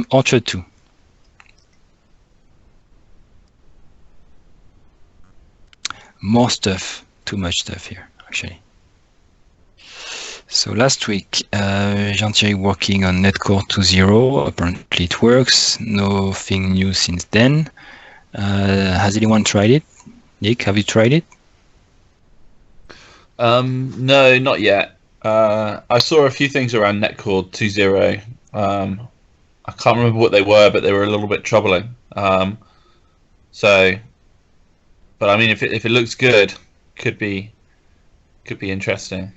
Orchard 2. More stuff, too much stuff here, actually. So last week, Jean-Thierry working on Netcore 2.0. Apparently it works. Nothing new since then. Has anyone tried it? Nick, have you tried it? No, not yet. I saw a few things around Netcore 2.0. I can't remember what they were, but they were a little bit troubling. But I mean, if it looks good, could be interesting.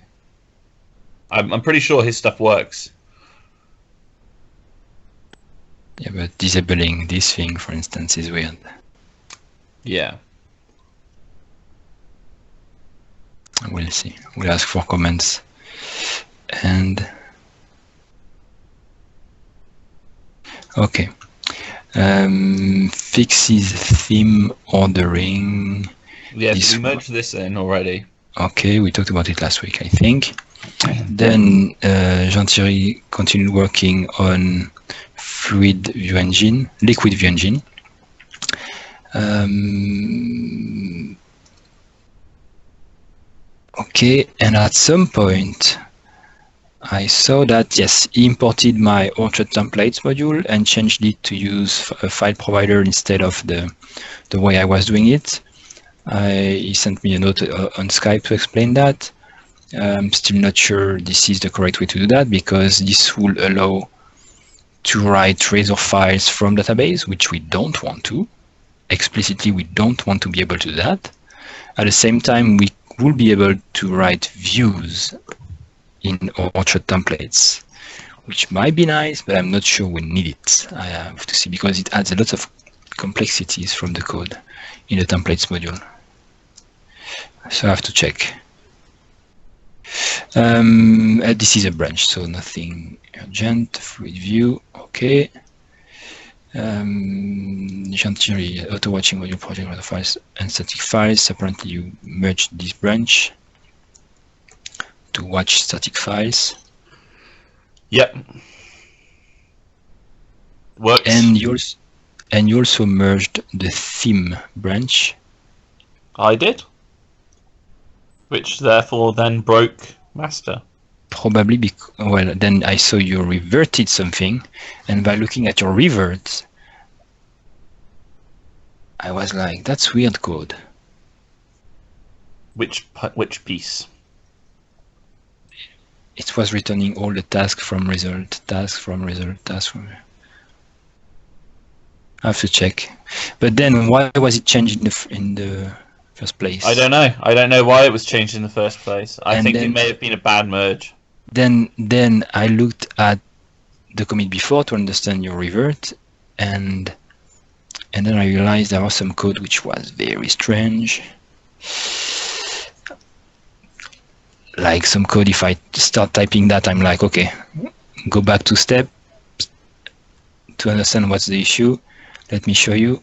I'm pretty sure his stuff works. Yeah, but disabling this thing, for instance, is weird. Yeah. We'll see. We'll ask for comments. And okay. Fixes theme ordering. Yes, we merged this in already. Okay, we talked about it last week, I think. Then Jean-Thierry continued working on Liquid View Engine. Okay, and at some point, I saw that, yes, he imported my Orchard templates module and changed it to use a file provider instead of the way I was doing it. He sent me a note on Skype to explain that. I'm still not sure this is the correct way to do that, because this will allow to write Razor files from database, which we don't want to. Explicitly, we don't want to be able to do that. At the same time, we will be able to write views in Orchard templates, which might be nice, but I'm not sure we need it. I have to see, because it adds a lot of complexities from the code in the templates module. So I have to check. This is a branch, so nothing urgent. Fluid view, okay. Jean-Thierry, auto-watching module project other files and static files. Apparently you merged this branch to watch static files. Yep. Works. And you also merged the theme branch. I did. Which therefore then broke master. Probably because, well, then I saw you reverted something, and by looking at your reverts, I was like, that's weird code. Which piece? It was returning all the tasks from result, tasks from result, tasks from. I have to check. But then why was it changed in the first place? I don't know. I don't know why it was changed in the first place. I think it may have been a bad merge. Then I looked at the commit before to understand your revert, and then I realized there was some code which was very strange. Like some code, if I start typing that, I'm like, okay, go back 2 steps to understand what's the issue. Let me show you.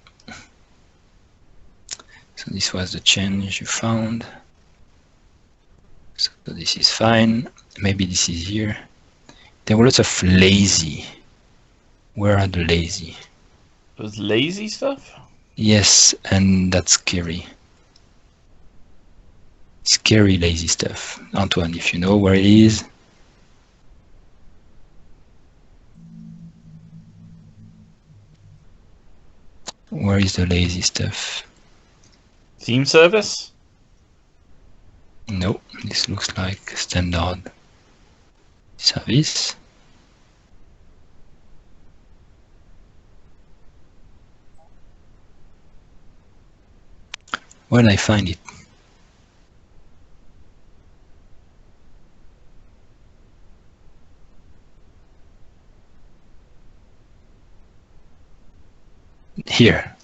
So this was the change you found. So this is fine. Maybe this is here. There were lots of lazy. Where are the lazy? It was lazy stuff? Yes, and that's scary. Scary lazy stuff. Antoine, if you know where it is. Where is the lazy stuff? Theme service? No, this looks like standard service. Where did I find it? Here,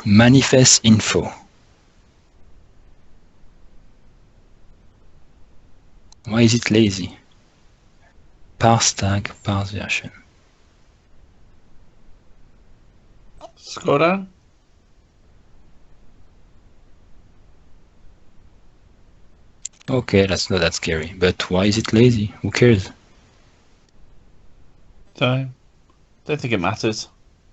manifest info. Why is it lazy? Parse tag, parse version. Scroll down. Okay, that's not that scary, but why is it lazy? Who cares? Don't Don't think it matters.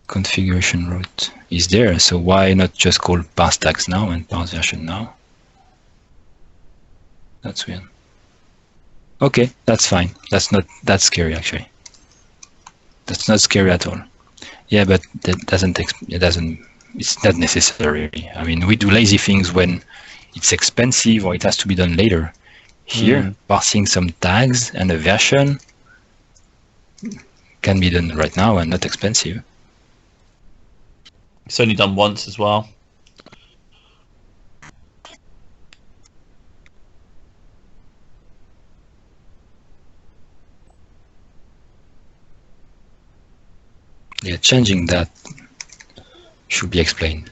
Configuration route is there, so why not just call parse tags now and parse version now? That's weird. Okay, that's fine. That's not that scary actually. That's not scary at all. Yeah, but that doesn't. It's not necessary. I mean, we do lazy things when it's expensive or it has to be done later. Here, parsing some tags and a version can be done right now and not expensive. It's only done once as well. Yeah, changing that should be explained.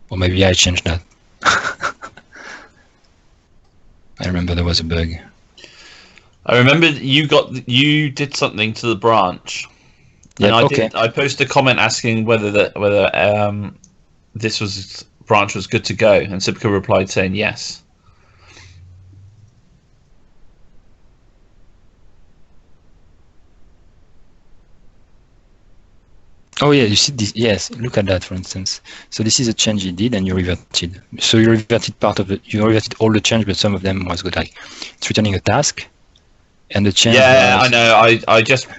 Or maybe I changed that. I remember there was a bug. I remember you did something to the branch. Yeah, and okay. I posted a comment asking whether this branch was good to go, and Sibka replied saying yes. Oh yeah, you see this? Yes, look at that, for instance. So this is a change you did, and you reverted. So you reverted you reverted all the change, but some of them was good. Like it's returning a task, and the change. Yeah, I know.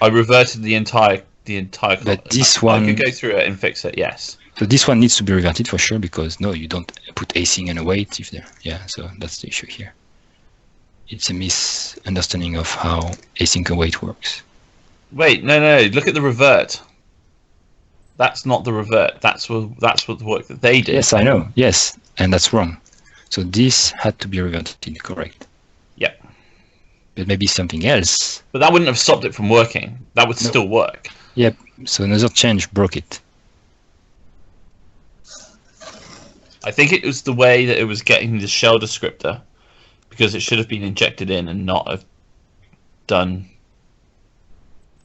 I reverted the entire. But this one, I could go through it and fix it. Yes. So this one needs to be reverted for sure, because no, you don't put async and await if there. Yeah, so that's the issue here. It's a misunderstanding of how async await works. Wait, no. Look at the revert. That's not the revert. That's what the work that they did. Yes, I know. Yes, and that's wrong. So this had to be reverted, correct? Yeah. But maybe something else. But that wouldn't have stopped it from working. That would still work. Yep. So another change broke it. I think it was the way that it was getting the shell descriptor, because it should have been injected in and not have done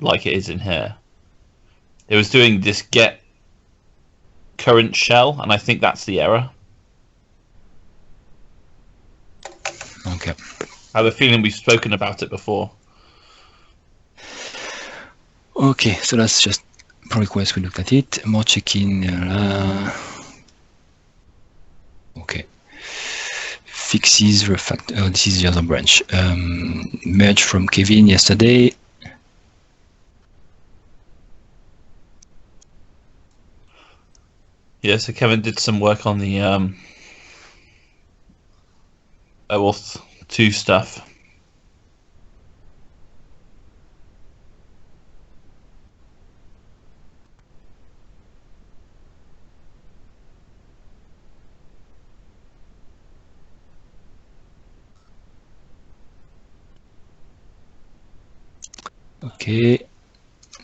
like it is in here. It was doing this get current shell, and I think that's the error. Okay. I have a feeling we've spoken about it before. Okay, so that's just pull request. We looked at it. More check-in. Okay. Fixes refactor. Oh, this is the other branch. Merge from Kevin yesterday. Yeah, so Kevin did some work on the OAuth 2 stuff. Okay,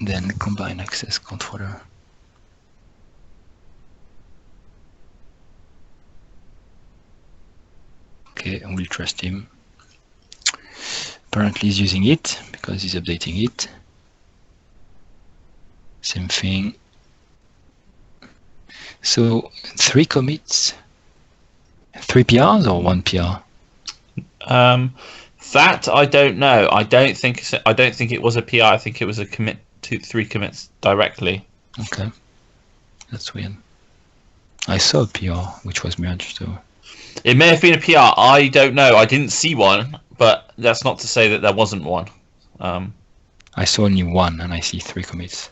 then combine access controller. Okay, and we'll trust him. Apparently he's using it because he's updating it. Same thing. So 3 commits, 3 PRs or 1 PR? That I don't know. I don't think it was a PR. I think it was a commit to 3 commits directly. Okay, that's weird. I saw a PR which was merged, so it may have been a PR. I don't know. I didn't see one, but that's not to say that there wasn't one. I saw only 1 and I see 3 commits.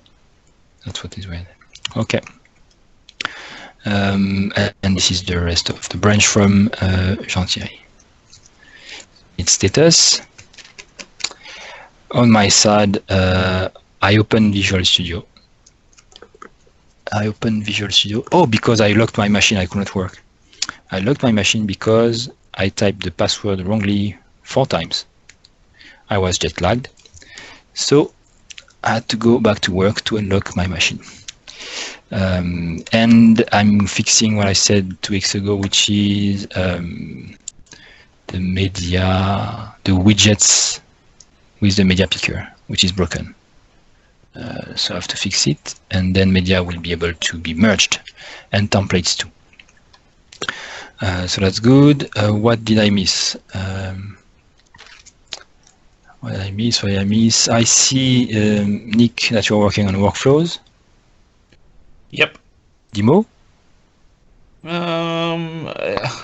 That's what is weird. Okay. And this is the rest of the branch from Jean-Thierry. Its status. On my side, I open Visual Studio. Oh, because I locked my machine, I could not work. I locked my machine because I typed the password wrongly 4 times. I was jet lagged. So I had to go back to work to unlock my machine. And I'm fixing what I said 2 weeks ago, which is the widgets with the media picker, which is broken. So I have to fix it, and then media will be able to be merged, and templates too. So that's good. What did I miss? What I miss? I see, Nick, that you're working on workflows. Yep. Demo?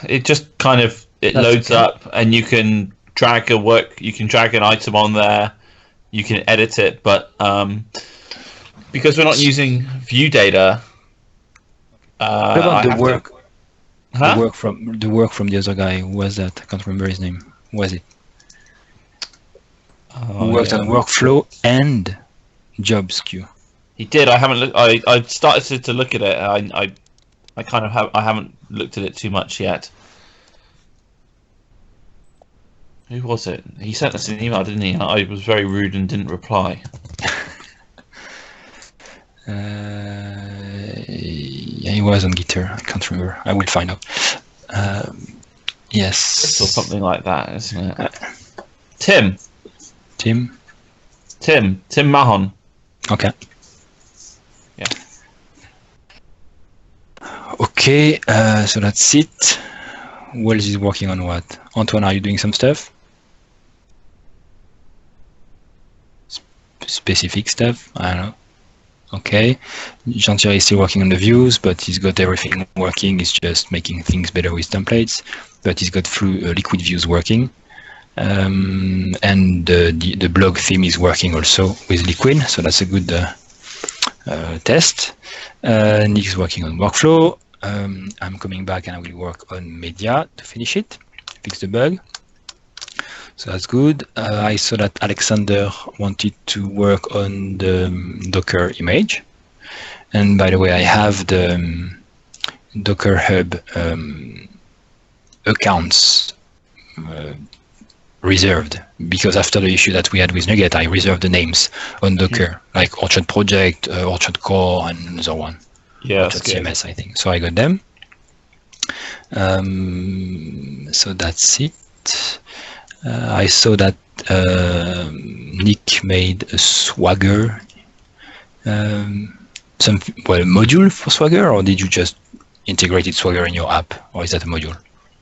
It just kind of loads up, and you can drag an item on there. You can edit it, but because we're not using view data, What about the work? Huh? The work from the other guy. Who was that? I can't remember his name. Who was it? Who worked on workflow and jobs queue? He did. I haven't looked. I started to look at it. I kind of have. I haven't looked at it too much yet. Who was it? He sent us an email, didn't he? I was very rude and didn't reply. Yeah, he was on Gitter. I can't remember. I will find out. Yes. Or something like that, isn't it? Tim Mahon. Okay. Yeah. Okay, so that's it. Wells is working on what? Antoine, are you doing some stuff? Specific stuff? I don't know. Okay. Jean-Thierry is still working on the views, but he's got everything working. He's just making things better with templates. But he's got liquid views working. And the blog theme is working also with liquid, so that's a good test. Nick is working on workflow. I'm coming back and I will work on media to finish it, fix the bug. So that's good. I saw that Alexander wanted to work on the Docker image. And by the way, I have the Docker Hub accounts reserved, because after the issue that we had with NuGet, I reserved the names on Docker, like Orchard Project, Orchard.Core, and another one. Yeah, Orchard CMS, I think. So I got them. So that's it. I saw that Nick made a Swagger, module for Swagger, or did you just integrate Swagger in your app, or is that a module?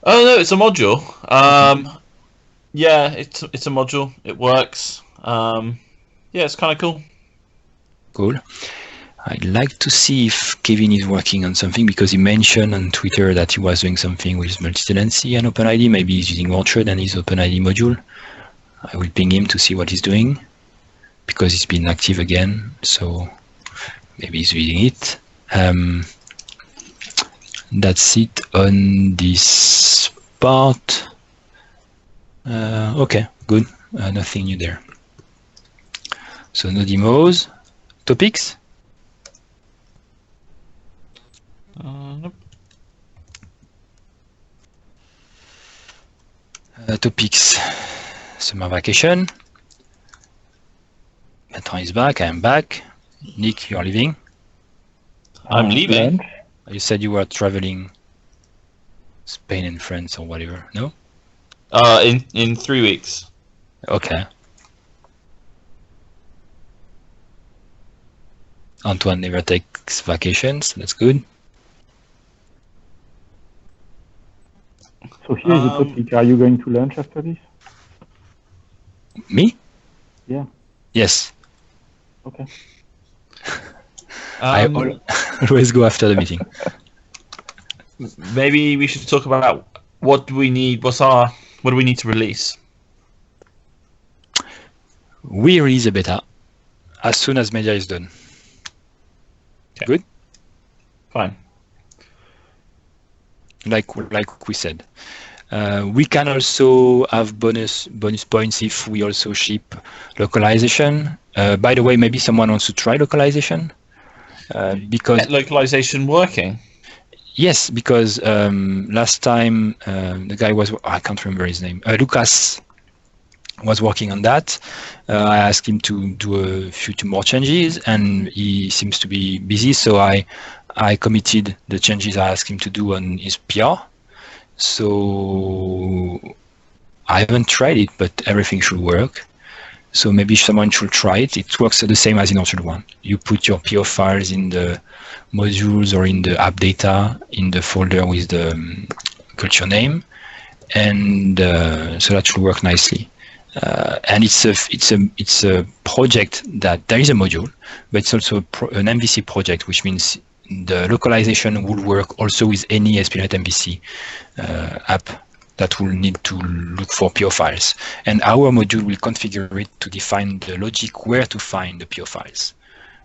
Oh no, it's a module. Yeah, it's a module. It works. Yeah, it's kind of cool. Cool. I'd like to see if Kevin is working on something, because he mentioned on Twitter that he was doing something with multi-tenancy and OpenID. Maybe he's using Orchard and his OpenID module. I will ping him to see what he's doing, because he's been active again, so maybe he's reading it. That's it on this part. Okay, good. Nothing new there. So no demos. Topics? Nope. Topics. Summer vacation. Bertrand is back. I am back. Nick, you are leaving? I'm leaving. You said you were traveling Spain and France or whatever, no? In 3 weeks. Okay. Antoine never takes vacations. That's good. So here's the topic. Are you going to lunch after this? Me? Yeah. Yes. Okay. I always go after the meeting. Maybe we should talk about what do we need. What do we need to release? We release a beta as soon as media is done. Okay. Good. Fine. Like we said, we can also have bonus points if we also ship localization. By the way, maybe someone wants to try localization, because localization working. Yes, because last time the guy I can't remember his name. Lucas was working on that. I asked him to do a few more changes, and he seems to be busy. So I committed the changes I asked him to do on his PR. So I haven't tried it, but everything should work. So maybe someone should try it. It works the same as in Orchard 1. You put your PO files in the modules or in the app data in the folder with the culture name, and so that should work nicely. and it's a project that there is a module, but it's also an MVC project, which means the localization will work also with any ASP.NET MVC app that will need to look for PO files. And our module will configure it to define the logic where to find the PO files,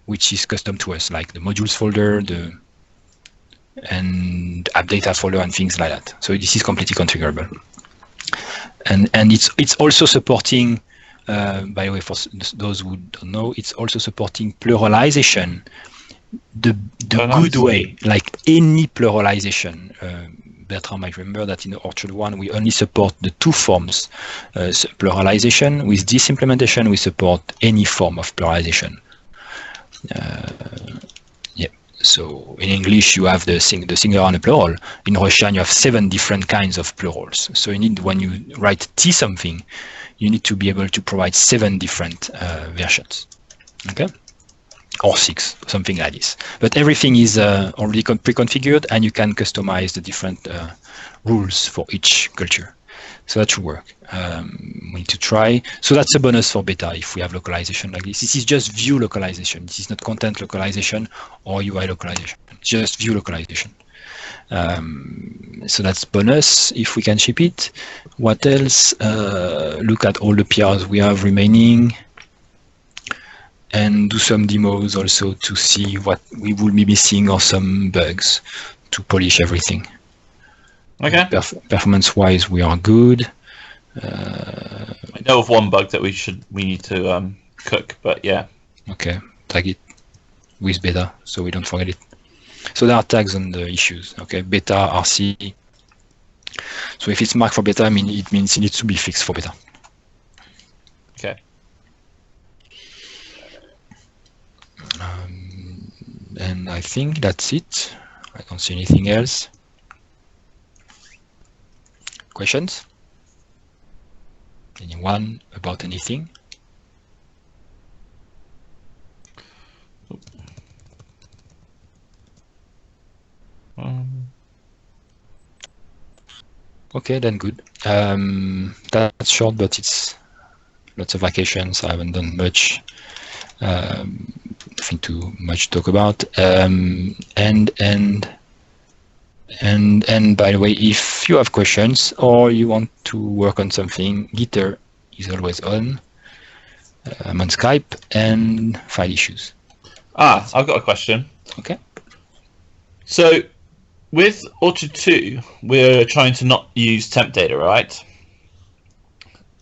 which is custom to us, like the modules folder, and app data folder and things like that. So this is completely configurable. And it's also supporting, by the way, for those who don't know, it's also supporting pluralization, the good way, like any pluralization. Bertrand might remember that in the Orchard 1, we only support the two forms pluralization. With this implementation, we support any form of pluralization. So in English, you have the singular and the plural. In Russian, you have 7 different kinds of plurals. So you need, when you write T something, you need to be able to provide 7 different versions. Okay? Or 6, something like this. But everything is already pre-configured, and you can customize the different rules for each culture. So that should work. We need to try. So that's a bonus for beta if we have localization like this. This is just view localization. This is not content localization or UI localization. It's just view localization. So that's bonus if we can ship it. What else? Look at all the PRs we have remaining, and do some demos also to see what we will be missing or some bugs to polish everything. Okay. Performance-wise, we are good. I know of one bug that we need to cook, but yeah. Okay, tag it with beta so we don't forget it. So there are tags on the issues. Okay, beta, RC. So if it's marked for beta, it means it needs to be fixed for beta. Okay. And I think that's it. I don't see anything else. Questions? Anyone about anything? Okay, then good. That's short, but it's lots of vacations. I haven't done much. Nothing too much to talk about. And by the way, if you have questions or you want to work on something, Gitter is always on. I'm on Skype, and file issues. I've got a question. Okay. So with Orchard 2, we're trying to not use temp data, right?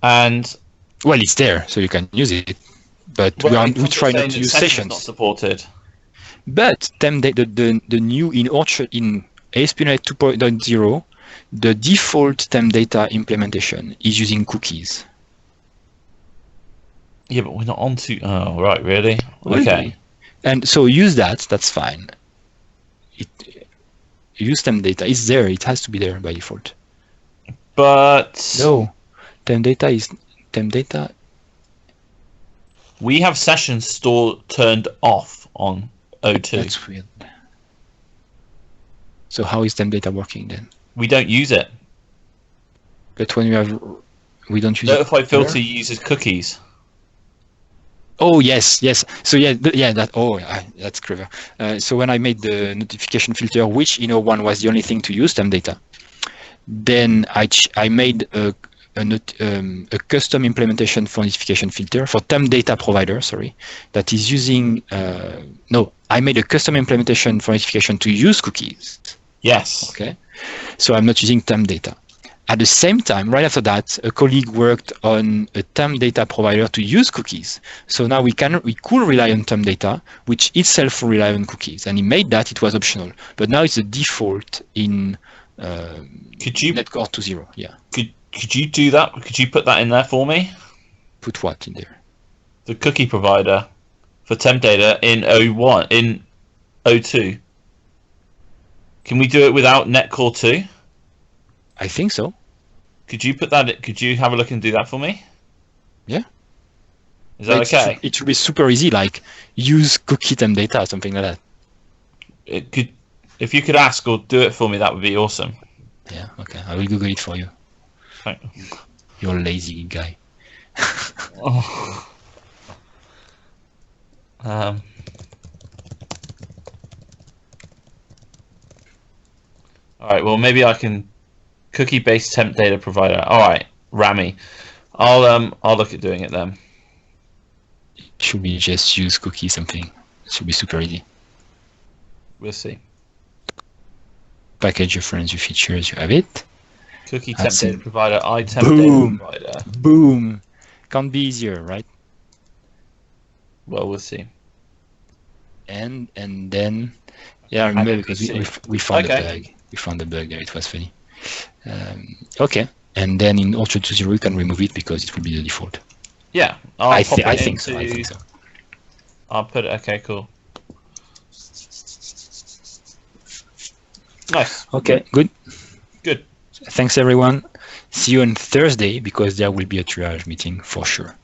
And well, it's there, so you can use it. But we try not to use sessions. Not supported. But temp data, the new in Orchard in ASP.NET 2.0, the default temp data implementation is using cookies. Yeah, but we're not on to... Oh, right, really? Okay. And so use that, that's fine. Use temp data, it's there, it has to be there by default. But... No, temp data... We have sessions turned off on O2. That's weird. So how is temp data working then? We don't use it. But when we don't use Notify it. filter uses cookies. Oh yes. So that's clever. So when I made the notification filter, which in O1 was the only thing to use temp data, then I made a custom implementation for notification filter for temp data provider. Sorry, that is using. I made a custom implementation for notification to use cookies. Yes. Okay. So I'm not using temp data. At the same time, right after that, a colleague worked on a temp data provider to use cookies. So now we could rely on temp data, which itself rely on cookies. And he made that, it was optional. But now it's the default in NetCore 2.0. Yeah. Could you do that? Could you put that in there for me? Put what in there? The cookie provider for temp data in O1, in O2. Can we do it without NetCore 2? I think so. Could you put that? Could you have a look and do that for me? Yeah. Is that okay? It should be super easy, like use cookie temp data or something like that. It could, if you could ask or do it for me, that would be awesome. Yeah. Okay. I will Google it for you. Right. You're a lazy guy. Oh. All right. Well, maybe I can cookie-based temp data provider. All right, Rami. I'll look at doing it then. Should we just use cookie something? It should be super easy. We'll see. Package your friends, your features, you have it. Cookie temp That's data it. provider. I temp Boom. data provider. Boom. Can't be easier, right? Well, we'll see. And then, yeah, I remember because we found the bug. We found the bug there. It was funny. Okay. And then in Orchard 2.0 you can remove it because it will be the default. Yeah, I think so. I'll put it. Okay, cool. Nice. Okay, good. Good. Thanks everyone. See you on Thursday because there will be a triage meeting for sure.